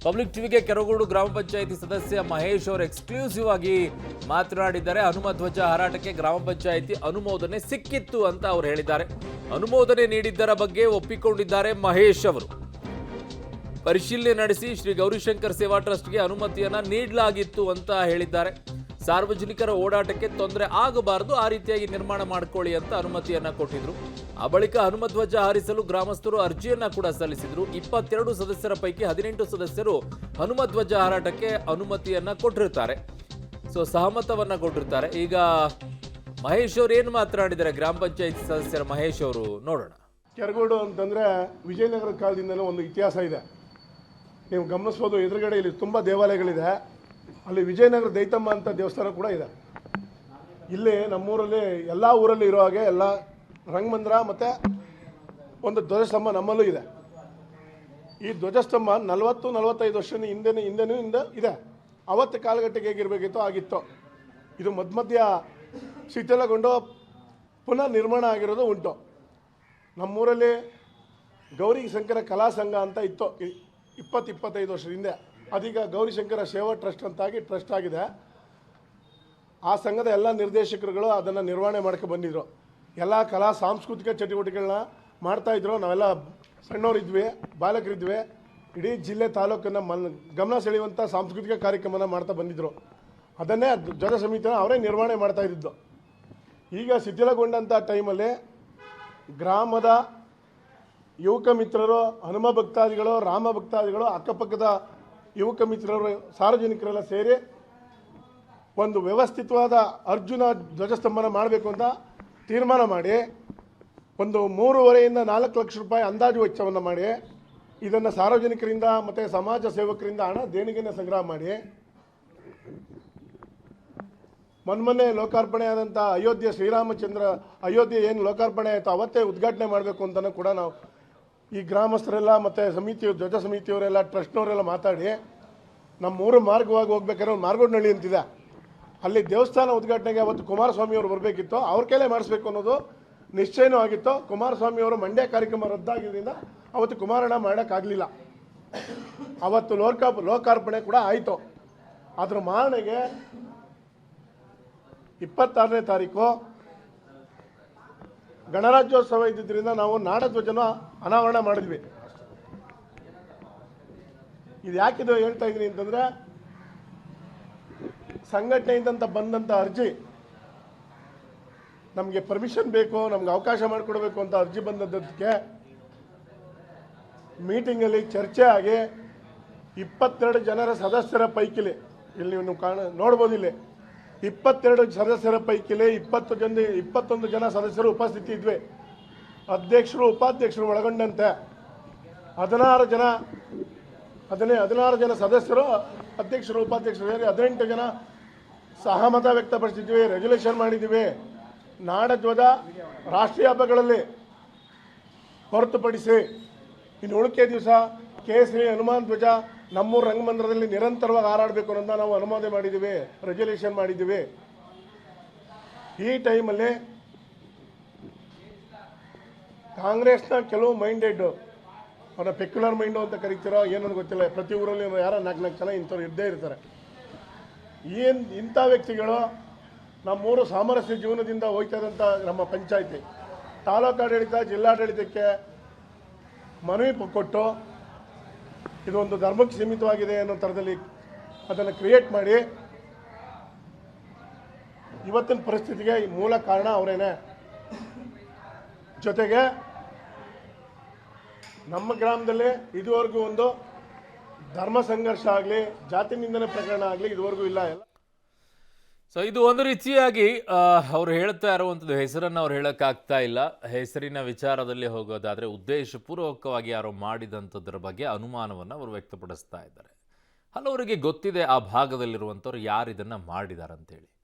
Public ಟಿವಿಗೆ ಕೆರಗೋಡು ಗ್ರಾಮ ಪಂಚಾಯಿತಿ ಸದಸ್ಯ ಮಹೇಶ್ ಅವರು ಎಕ್ಸ್ಕ್ಲೂಸಿವ್ ಆಗಿ ಮಾತನಾಡಿದ್ದಾರೆ. ಹನುಮ ಧ್ವಜ ಹಾರಾಟಕ್ಕೆ ಗ್ರಾಮ ಪಂಚಾಯಿತಿ ಅನುಮೋದನೆ ಸಿಕ್ಕಿತ್ತು ಅಂತ ಅವರು ಹೇಳಿದ್ದಾರೆ. ಅನುಮೋದನೆ ನೀಡಿದ್ದರ ಬಗ್ಗೆ ಒಪ್ಪಿಕೊಂಡಿದ್ದಾರೆ ಮಹೇಶ್ ಅವರು. ಪರಿಶೀಲನೆ ನಡೆಸಿ ಶ್ರೀ ಗೌರಿಶಂಕರ್ ಸೇವಾ ಟ್ರಸ್ಟ್ಗೆ ಅನುಮತಿಯನ್ನ ನೀಡಲಾಗಿತ್ತು ಅಂತ ಹೇಳಿದ್ದಾರೆ. ಸಾರ್ವಜನಿಕರ ಓಡಾಟಕ್ಕೆ ತೊಂದರೆ ಆಗಬಾರದು, ಆ ರೀತಿಯಾಗಿ ನಿರ್ಮಾಣ ಮಾಡಿಕೊಳ್ಳಿ ಅಂತ ಅನುಮತಿಯನ್ನ ಕೊಟ್ಟಿದ್ರು. ಆ ಬಳಿಕ ಹನುಮಧ್ವಜ ಹಾರಿಸಲು ಗ್ರಾಮಸ್ಥರು ಅರ್ಜಿಯನ್ನ ಕೂಡ ಸಲ್ಲಿಸಿದ್ರು. 22 ಸದಸ್ಯರ ಪೈಕಿ 18 ಸದಸ್ಯರು ಹನುಮಧ್ವಜ ಹಾರಾಟಕ್ಕೆ ಅನುಮತಿಯನ್ನ ಕೊಟ್ಟಿರ್ತಾರೆ, ಸಹಮತವನ್ನ ಕೊಟ್ಟಿರ್ತಾರೆ. ಈಗ ಮಹೇಶ್ ಅವರು ಏನು ಮಾತನಾಡಿದ್ದಾರೆ, ಗ್ರಾಮ ಪಂಚಾಯತ್ ಸದಸ್ಯರ ಮಹೇಶ್ ಅವರು, ನೋಡೋಣ. ಕೆರಗೋಡು ಅಂತಂದ್ರೆ ವಿಜಯನಗರ ಕಾಲದಿಂದಲೂ ಒಂದು ಇತಿಹಾಸ ಇದೆ. ನೀವು ಗಮನಿಸ್ಬೋದು, ಎದುರುಗಡೆ ಇಲ್ಲಿ ತುಂಬ ದೇವಾಲಯಗಳಿದೆ. ಅಲ್ಲಿ ವಿಜಯನಗರ ದೈತಮ್ಮ ಅಂತ ದೇವಸ್ಥಾನ ಕೂಡ ಇದೆ. ಇಲ್ಲಿ ನಮ್ಮೂರಲ್ಲಿ ಎಲ್ಲ ಊರಲ್ಲಿ ಇರೋ ಹಾಗೆ ಎಲ್ಲ ರಂಗಮಂದಿರ ಮತ್ತು ಒಂದು ಧ್ವಜಸ್ತಂಭ ನಮ್ಮಲ್ಲೂ ಇದೆ. ಈ ಧ್ವಜಸ್ತಂಭ 40-45 ವರ್ಷದ ಹಿಂದೆನೂ ಇದೆ. ಅವತ್ತು ಕಾಲಘಟ್ಟಕ್ಕೆ ಹೇಗಿರಬೇಕಿತ್ತು ಆಗಿತ್ತು. ಇದು ಮಧ್ಯ ಶಿಥಿಲಗೊಂಡು ಪುನಃ ನಿರ್ಮಾಣ ಆಗಿರೋದು ಉಂಟು. ನಮ್ಮೂರಲ್ಲಿ ಗೌರಿ ಶಂಕರ ಕಲಾ ಸಂಘ ಅಂತ ಇತ್ತು 20-25 ವರ್ಷದ ಹಿಂದೆ. ಅದೀಗ ಗೌರಿಶಂಕರ ಸೇವಾ ಟ್ರಸ್ಟ್ ಅಂತಾಗಿ ಟ್ರಸ್ಟ್ ಆಗಿದೆ. ಆ ಸಂಘದ ಎಲ್ಲ ನಿರ್ದೇಶಕರುಗಳು ಅದನ್ನು ನಿರ್ವಹಣೆ ಮಾಡ್ಕೊಂಡು ಬಂದಿದ್ರು. ಎಲ್ಲ ಕಲಾ ಸಾಂಸ್ಕೃತಿಕ ಚಟುವಟಿಕೆಗಳನ್ನ ಮಾಡ್ತಾಯಿದ್ರು. ನಾವೆಲ್ಲ ಸಣ್ಣವರಿದ್ವಿ, ಬಾಲಕರಿದ್ವಿ. ಇಡೀ ಜಿಲ್ಲೆ ತಾಲೂಕನ್ನು ಗಮನ ಸೆಳೆಯುವಂಥ ಸಾಂಸ್ಕೃತಿಕ ಕಾರ್ಯಕ್ರಮನ ಮಾಡ್ತಾ ಬಂದಿದ್ದರು. ಅದನ್ನೇ ಧ್ವಜ ಸಮಿತಿನ ಅವರೇ ನಿರ್ವಹಣೆ ಮಾಡ್ತಾ ಇದ್ದಿದ್ದು. ಈಗ ಶಿಥಿಲಗೊಂಡಂಥ ಟೈಮಲ್ಲಿ ಗ್ರಾಮದ ಯುವಕ ಮಿತ್ರರು, ಹನುಮ ಭಕ್ತಾದಿಗಳು, ರಾಮ ಭಕ್ತಾದಿಗಳು, ಅಕ್ಕಪಕ್ಕದ ಯುವಕ ಮಿತ್ರರು, ಸಾರ್ವಜನಿಕರೆಲ್ಲ ಸೇರಿ ಒಂದು ವ್ಯವಸ್ಥಿತವಾದ ಅರ್ಜುನ ಧ್ವಜಸ್ತಂಭನ ಮಾಡಬೇಕು ಅಂತ ತೀರ್ಮಾನ ಮಾಡಿ ಒಂದು 3.5 - 4 ಲಕ್ಷ ರೂಪಾಯಿ ಅಂದಾಜು ವೆಚ್ಚವನ್ನು ಮಾಡಿ ಇದನ್ನು ಸಾರ್ವಜನಿಕರಿಂದ ಮತ್ತು ಸಮಾಜ ಸೇವಕರಿಂದ ಹಣ ದೇಣಿಗೆಯನ್ನು ಸಂಗ್ರಹ ಮಾಡಿ ಮೊನ್ನೆ ಲೋಕಾರ್ಪಣೆ ಆದಂಥ ಅಯೋಧ್ಯೆ ಶ್ರೀರಾಮಚಂದ್ರ ಅಯೋಧ್ಯೆ ಏನು ಲೋಕಾರ್ಪಣೆ ಆಯಿತು ಅವತ್ತೇ ಉದ್ಘಾಟನೆ ಮಾಡಬೇಕು ಅಂತಲೂ ಕೂಡ ನಾವು ಈ ಗ್ರಾಮಸ್ಥರೆಲ್ಲ ಮತ್ತು ಧ್ವಜ ಸಮಿತಿಯವರೆಲ್ಲ ಟ್ರಸ್ಟ್ನವರೆಲ್ಲ ಮಾತಾಡಿ ನಮ್ಮೂರು ಮಾರ್ಗವಾಗಿ ಹೋಗ್ಬೇಕಾದ್ರೆ ಒಂದು ಮಾರ್ಗೋಡ್ನಹಳ್ಳಿ ಅಂತಿದೆ, ಅಲ್ಲಿ ದೇವಸ್ಥಾನ ಉದ್ಘಾಟನೆಗೆ ಅವತ್ತು ಕುಮಾರಸ್ವಾಮಿಯವರು ಬರಬೇಕಿತ್ತು. ಅವ್ರ ಕೈಲೇ ಮಾಡಿಸ್ಬೇಕು ಅನ್ನೋದು ನಿಶ್ಚಯನೂ ಆಗಿತ್ತು. ಕುಮಾರಸ್ವಾಮಿಯವರು ಮಂಡ್ಯ ಕಾರ್ಯಕ್ರಮ ರದ್ದಾಗಿದ್ದರಿಂದ ಅವತ್ತು ಕುಮಾರಣ್ಣ ಮಾಡೋಕ್ಕಾಗಲಿಲ್ಲ. ಅವತ್ತು ಲೋಕಾರ್ಪಣೆ ಕೂಡ ಆಯಿತು. ಅದ್ರ ಮಾರನೆಗೆ 26ನೇ ತಾರೀಕು ಗಣರಾಜ್ಯೋತ್ಸವ ಇದ್ದಿದ್ದರಿಂದ ನಾವು ನಾಡಧ್ವಜನ ಅನಾವರಣ ಮಾಡಿದ್ವಿ. ಇದು ಯಾಕಿದು ಹೇಳ್ತಾ ಇದ್ದೀನಿ ಅಂತಂದರೆ, ಸಂಘಟನೆಯಿಂದ ಬಂದಂಥ ಅರ್ಜಿ ನಮಗೆ ಪರ್ಮಿಷನ್ ಬೇಕು, ನಮ್ಗೆ ಅವಕಾಶ ಮಾಡಿಕೊಡ್ಬೇಕು ಅಂತ ಅರ್ಜಿ ಬಂದದ್ದಕ್ಕೆ ಮೀಟಿಂಗಲ್ಲಿ ಚರ್ಚೆ ಆಗಿ 22 ಜನರ ಸದಸ್ಯರ ಪೈಕಿಲಿ ಇಲ್ಲಿ ನೀವು ನೋಡ್ಬೋದು, ಇಲ್ಲಿ 22 ಸದಸ್ಯರ ಪೈಕಿಲಿ 21 ಜನ ಸದಸ್ಯರು ಉಪಸ್ಥಿತಿ ಇದ್ವಿ. ಅಧ್ಯಕ್ಷರು ಉಪಾಧ್ಯಕ್ಷರು ಒಳಗೊಂಡಂತೆ 16 ಜನ ಸದಸ್ಯರು, ಅಧ್ಯಕ್ಷರು ಉಪಾಧ್ಯಕ್ಷರು ಸೇರಿ 18 ಜನ ಸಹಮತ ವ್ಯಕ್ತಪಡಿಸಿದ್ವಿ, ರೆಸಲ್ಯೂಷನ್ ಮಾಡಿದ್ದೀವಿ. ನಾಡಧ್ವಜ ರಾಷ್ಟ್ರೀಯ ಹಬ್ಬಗಳಲ್ಲಿ ಹೊರತುಪಡಿಸಿ ಇನ್ನು ಉಳಿಕೆ ದಿವಸ ಕೇಸರಿ ಹನುಮಾನ್ ಧ್ವಜ ನಮ್ಮೂರು ರಂಗಮಂದಿರದಲ್ಲಿ ನಿರಂತರವಾಗಿ ಹಾರಾಡಬೇಕು ಅನ್ನೋದನ್ನ ನಾವು ಅನುಮೋದನೆ ಮಾಡಿದ್ದೀವಿ, ರೆಸಲ್ಯೂಷನ್ ಮಾಡಿದ್ದೀವಿ. ಈ ಟೈಮಲ್ಲಿ ಕಾಂಗ್ರೆಸ್ನ ಕೆಲವು ಮೈಂಡೆಡ್, ಅವರ ಪೆಕ್ಯುಲರ್ ಮೈಂಡು ಅಂತ ಕರಿತೀರೋ ಏನನ್ನು ಗೊತ್ತಿಲ್ಲ, ಪ್ರತಿ ಊರಲ್ಲಿ ಯಾರೋ 4 ಜನ ಇಂಥವ್ರು ಇದ್ದೇ ಇರ್ತಾರೆ. ಇಂಥ ವ್ಯಕ್ತಿಗಳು ನಮ್ಮೂರು ಸಾಮರಸ್ಯ ಜೀವನದಿಂದ ಹೋಗ್ತಾ ಇದ್ದಂಥ ನಮ್ಮ ಪಂಚಾಯಿತಿ ತಾಲೂಕಾಡಳಿತ ಜಿಲ್ಲಾಡಳಿತಕ್ಕೆ ಮನವಿ ಕೊಟ್ಟು ಇದೊಂದು ಧರ್ಮಕ್ಕೆ ಸೀಮಿತವಾಗಿದೆ ಅನ್ನೋ ಥರದಲ್ಲಿ ಅದನ್ನು ಕ್ರಿಯೇಟ್ ಮಾಡಿ ಇವತ್ತಿನ ಪರಿಸ್ಥಿತಿಗೆ ಮೂಲ ಕಾರಣ ಅವರೇನೆ. ಜೊತೆಗೆ ನಮ್ಮ ಗ್ರಾಮದಲ್ಲಿ ಇದುವರೆಗೂ ಒಂದು ಧರ್ಮ ಸಂಘರ್ಷ ಆಗಲಿ, ಜಾತಿ ನಿಂದನೆ ಪ್ರಕರಣ ಆಗಲಿ ಇದುವರೆಗೂ ಇಲ್ಲ. ಇದು ಒಂದು ರೀತಿಯಾಗಿ ಅವ್ರು ಹೇಳ್ತಾ ಇರುವಂಥದ್ದು ಹೆಸರನ್ನು ಅವ್ರು ಹೇಳೋಕ್ಕಾಗ್ತಾ ಇಲ್ಲ. ಹೆಸರಿನ ವಿಚಾರದಲ್ಲಿ ಹೋಗೋದಾದರೆ ಉದ್ದೇಶಪೂರ್ವಕವಾಗಿ ಯಾರೋ ಮಾಡಿದಂಥದ್ರ ಬಗ್ಗೆ ಅನುಮಾನವನ್ನು ಅವರು ವ್ಯಕ್ತಪಡಿಸ್ತಾ ಇದ್ದಾರೆ. ಹಲವರಿಗೆ ಗೊತ್ತಿದೆ ಆ ಭಾಗದಲ್ಲಿರುವಂಥವ್ರು ಯಾರು ಇದನ್ನು ಮಾಡಿದಾರಂತೇಳಿ.